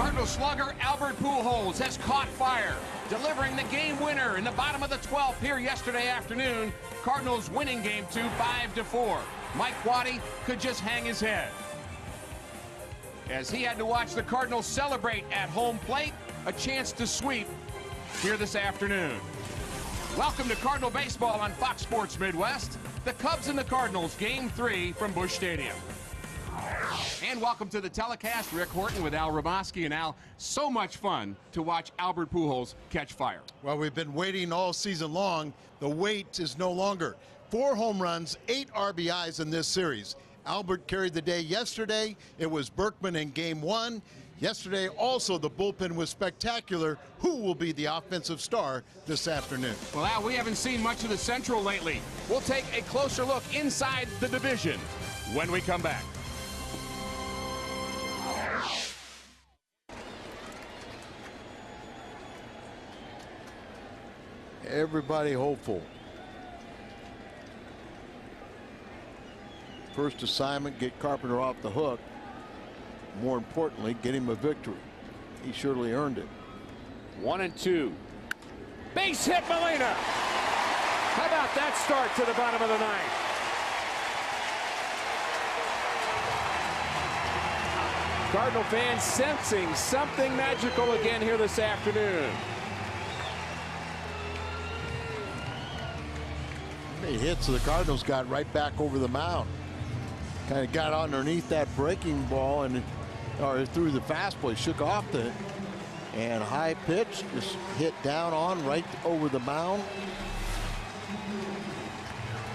Cardinal slugger Albert Pujols has caught fire, delivering the game winner in the bottom of the 12th here yesterday afternoon. Cardinals winning game 2 5-4. Mike Waddy could just hang his head as he had to watch the Cardinals celebrate at home plate, a chance to sweep here this afternoon. Welcome to Cardinal Baseball on Fox Sports Midwest. The Cubs and the Cardinals, Game 3 from Busch Stadium. And welcome to the telecast. Rick Horton with Al Raboski. And Al, so much fun to watch Albert Pujols catch fire. Well, we've been waiting all season long. The wait is no longer. 4 home runs, 8 RBIs in this series. Albert carried the day yesterday. It was Berkman in Game 1. Yesterday, also, the bullpen was spectacular. Who will be the offensive star this afternoon? Well, Al, we haven't seen much of the Central lately. We'll take a closer look inside the division when we come back. Everybody hopeful. First assignment, get Carpenter off the hook. More importantly, get him a victory. He surely earned it. 1-2. Base hit, Molina. How about that start to the bottom of the ninth? Cardinal fans sensing something magical again here this afternoon. Many hits the Cardinals got right back over the mound. Kind of got underneath that breaking ball and or through the fastball, shook off the and high pitch just hit down on right over the mound.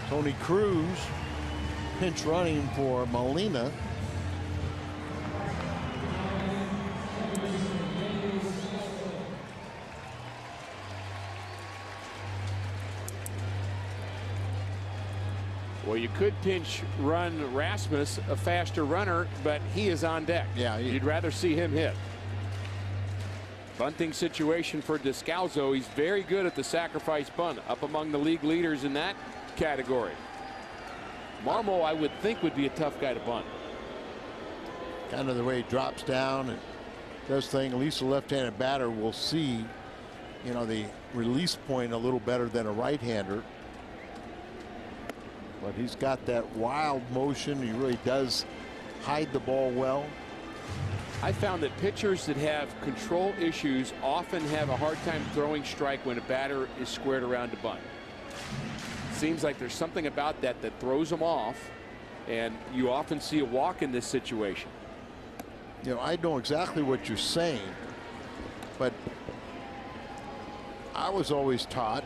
Tony Cruz pinch running for Molina. Well, you could pinch run Rasmus, a faster runner, but he is on deck. Yeah, you'd rather see him hit. Bunting situation for Descalso. He's very good at the sacrifice bunt, up among the league leaders in that category. Marmol, I would think, would be a tough guy to bunt. Kind of the way he drops down and does thing. At least a left-handed batter will see, you know, the release point a little better than a right-hander. But he's got that wild motion. He really does hide the ball well. I found that pitchers that have control issues often have a hard time throwing strike when a batter is squared around to bunt. Seems like there's something about that that throws them off, and you often see a walk in this situation. You know, I know exactly what you're saying, but I was always taught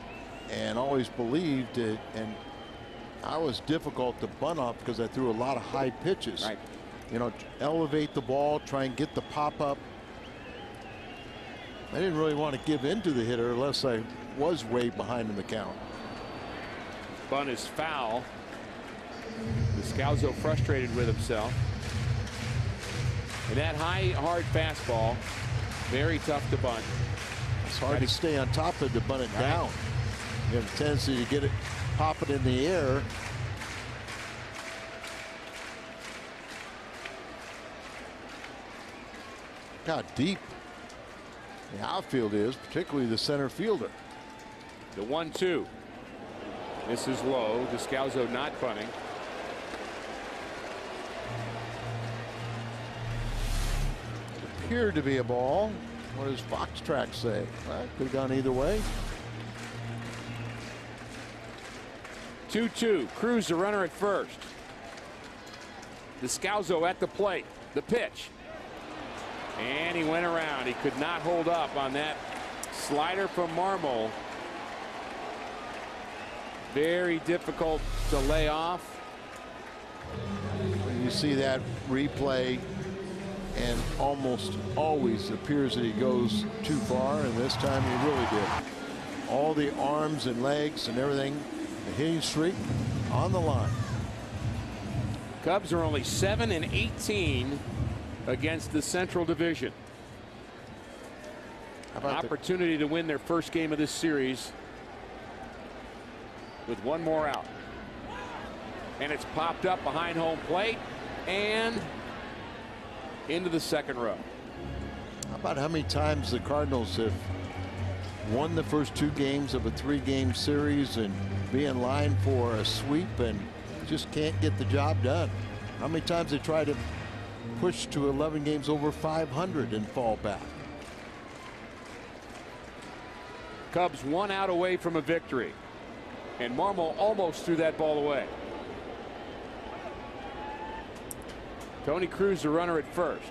and always believed it, and I was difficult to bunt off because I threw a lot of high pitches. Right. You know, elevate the ball, try and get the pop up. I didn't really want to give in to the hitter unless I was way behind in the count. Bunt is foul. Descalso frustrated with himself. And that high, hard fastball, very tough to bunt. It's hard to stay on top of it to bunt it down. You have a tendency to get it, pop it in the air. How deep the outfield is, particularly the center fielder. The 1-2. This is low. Descalso not bunting. Appeared to be a ball. What does Fox Track say? Well, could have gone either way. 2-2. Cruz the runner at first. Descalso at the plate. The pitch. And he went around. He could not hold up on that slider from Marmol. Very difficult to lay off. When you see that replay, and almost always appears that he goes too far, and this time he really did. All the arms and legs and everything, the hitting streak on the line. Cubs are only 7-18 against the Central Division. An opportunity to win their first game of this series with one more out. And it's popped up behind home plate and into the second row. How about how many times the Cardinals have won the first 2 games of a 3-game series and be in line for a sweep and just can't get the job done? How many times they try to push to 11 games over 500 and fall back? Cubs 1 out away from a victory, and Marmol almost threw that ball away. Tony Cruz, the runner at first.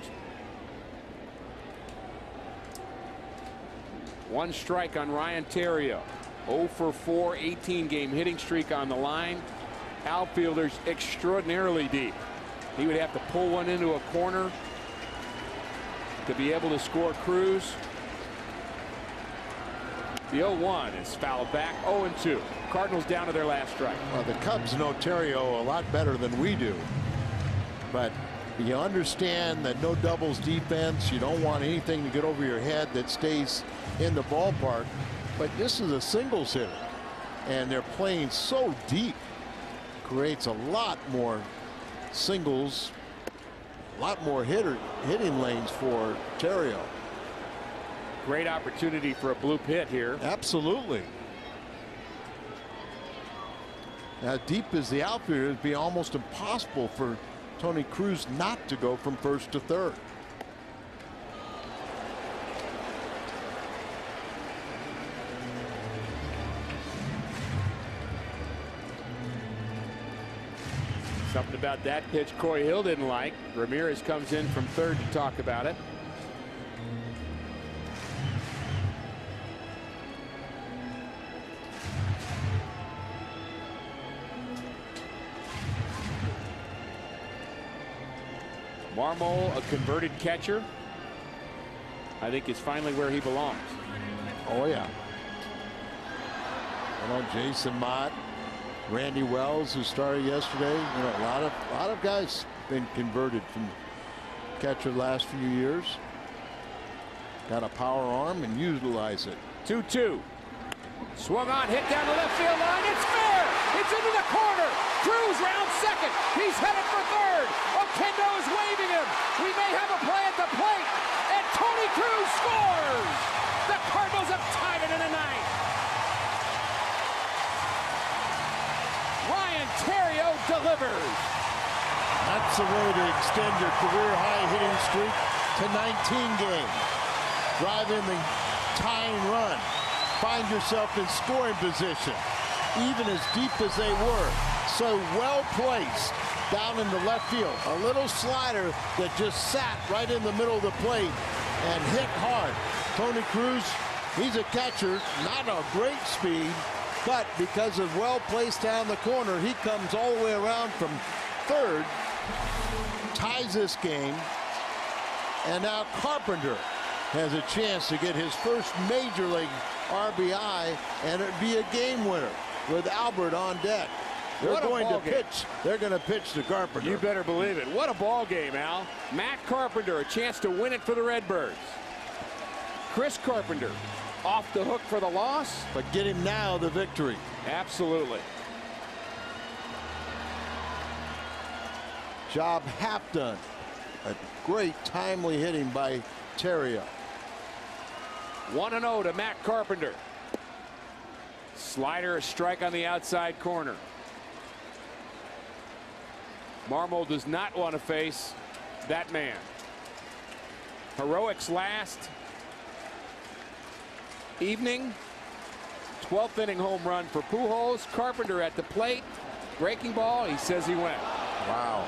1 strike on Ryan Theriot. 0 for 4, 18-game hitting streak on the line. Outfielders extraordinarily deep. He would have to pull one into a corner to be able to score Cruz. The 0-1 is fouled back. 0-2. Cardinals down to their last strike. Well, the Cubs know Theriot a lot better than we do, but you understand that no doubles defense. You don't want anything to get over your head that stays in the ballpark. But this is a singles hitter, and they're playing so deep. Creates a lot more singles, a lot more hitting lanes for Theriot. Great opportunity for a bloop hit here. Absolutely. Now, deep as the outfielder, it'd be almost impossible for Tony Cruz not to go from first to third. Something about that pitch Corey Hill didn't like. Ramirez comes in from third to talk about it. Marmol, a converted catcher, I think is finally where he belongs. Oh yeah. You know, Jason Mott, Randy Wells, who started yesterday. You know, a lot of guys been converted from catcher the last few years. Got a power arm and utilize it. 2-2. Swung on, hit down the left field line. It's fair. It's into the corner. Cruz round second. He's headed for third. Oquendo is waving him. We may have a play at the plate. And Tony Cruz scores. The Cardinals have tied it in the ninth. Ryan Theriot delivers. That's the way to extend your career high hitting streak to 19 games. Drive in the tying run. Find yourself in scoring position, even as deep as they were. So well placed down in the left field. A little slider that just sat right in the middle of the plate and hit hard. Tony Cruz, he's a catcher, not a great speed, but because of well placed down the corner, he comes all the way around from third, ties this game, and now Carpenter has a chance to get his first major league RBI, and it'd be a game winner with Albert on deck. They're going to pitch. They're going to pitch to Carpenter. You better believe it. What a ball game, Al. Matt Carpenter, a chance to win it for the Redbirds. Chris Carpenter off the hook for the loss, but get him now the victory. Absolutely. Job half done. A great timely hitting by Theriot. 1-0 to Matt Carpenter. Slider, a strike on the outside corner. Marmol does not want to face that man. Heroics last evening. 12th inning home run for Pujols. Carpenter at the plate. Breaking ball. He says he went. Wow.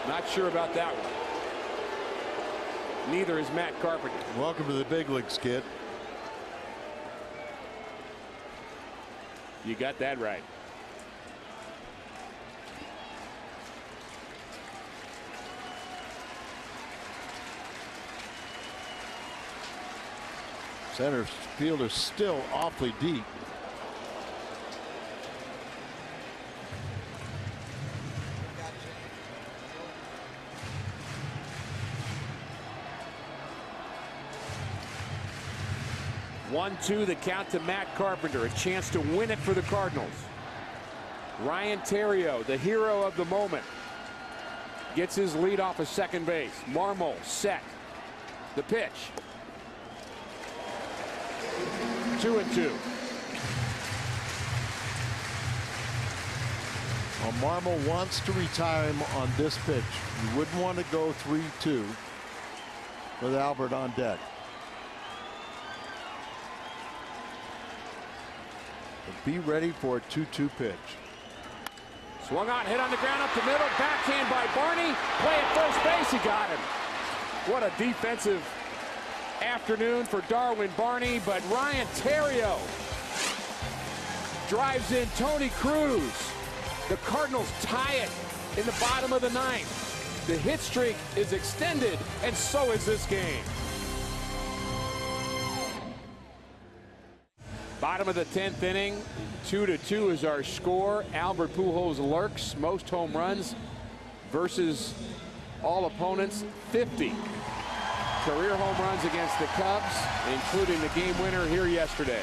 Not sure about that one. Neither is Matt Carpenter. Welcome to the big leagues, kid. You got that right. Center fielder still awfully deep. One-two, the count to Matt Carpenter. A chance to win it for the Cardinals. Ryan Theriot, the hero of the moment, gets his lead off of second base. Marmol set. The pitch. 2-2. Well, Marmol wants to retire him on this pitch. You wouldn't want to go 3-2 with Albert on deck. But be ready for a 2-2 pitch. Swung on, hit on the ground, up the middle, backhand by Barney. Play at first base, he got him. What a defensive afternoon for Darwin Barney, but Ryan Theriot drives in Tony Cruz. The Cardinals tie it in the bottom of the ninth. The hit streak is extended, and so is this game. Bottom of the 10th inning, 2-2 is our score. Albert Pujols lurks, most home runs versus all opponents, 50. Career home runs against the Cubs, including the game winner here yesterday.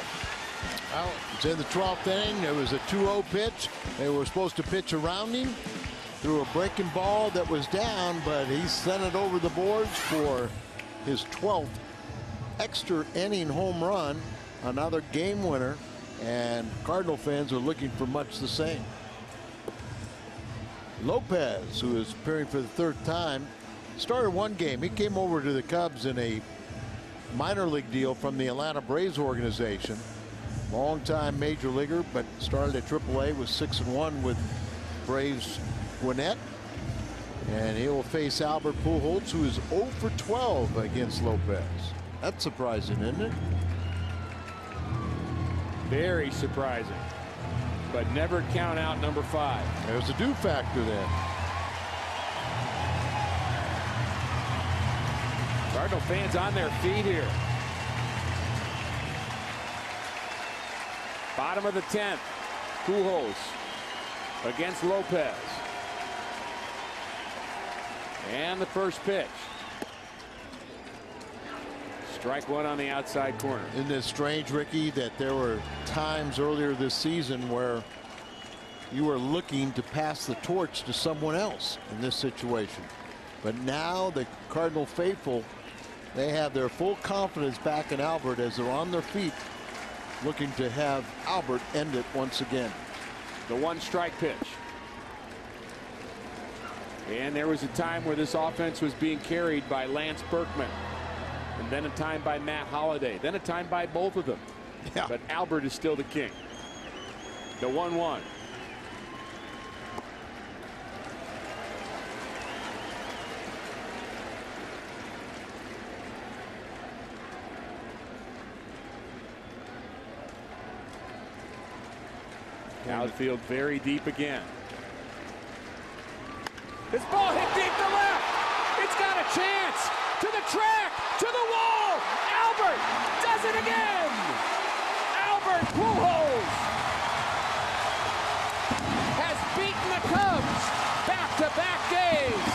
Well, it's in the 12th inning. There was a 2-0 pitch. They were supposed to pitch around him. Threw a breaking ball that was down, but he sent it over the boards for his 12th extra inning home run. Another game winner, and Cardinal fans are looking for much the same. Lopez, who is appearing for the third time, started one game. He came over to the Cubs in a minor league deal from the Atlanta Braves organization. Longtime major leaguer, but started at AAA, was 6-1 with Braves Gwinnett. And he will face Albert Pujols, who is 0 for 12 against Lopez. That's surprising, isn't it? Very surprising, but never count out number 5. There's a do factor then. Cardinal fans on their feet here. Bottom of the 10th, Pujols against Lopez. And the first pitch. Strike one on the outside corner. Isn't it strange, Ricky, that there were times earlier this season where you were looking to pass the torch to someone else in this situation? But now the Cardinal faithful, they have their full confidence back in Albert as they're on their feet, looking to have Albert end it once again. The one-strike pitch. And there was a time where this offense was being carried by Lance Berkman. And then a time by Matt Holliday. Then a time by both of them. Yeah. But Albert is still the king. The 1-1. Outfield very deep again. This ball hit deep to left. It's got a chance. To the track. To the wall. Albert does it again. Albert Pujols has beaten the Cubs back-to-back days.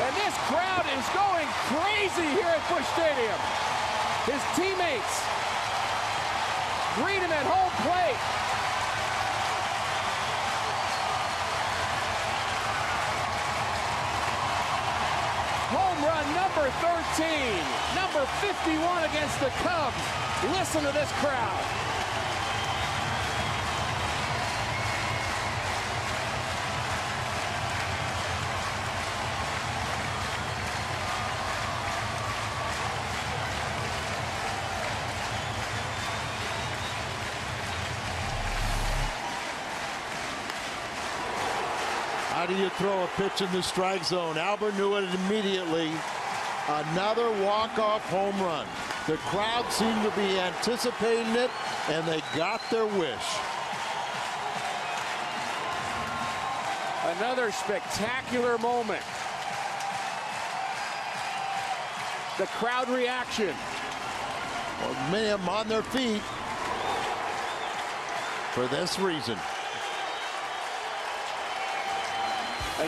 And this crowd is going crazy here at Busch Stadium. His teammates greet him at home plate. Home run number 13, number 51 against the Cubs. Listen to this crowd. How do you throw a pitch in the strike zone? Albert knew it immediately. Another walk-off home run. The crowd seemed to be anticipating it, and they got their wish. Another spectacular moment. The crowd reaction. Well, many of them on their feet for this reason.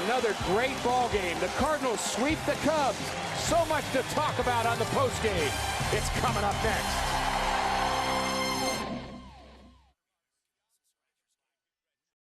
Another great ball game. The Cardinals sweep the Cubs. So much to talk about on the postgame. It's coming up next.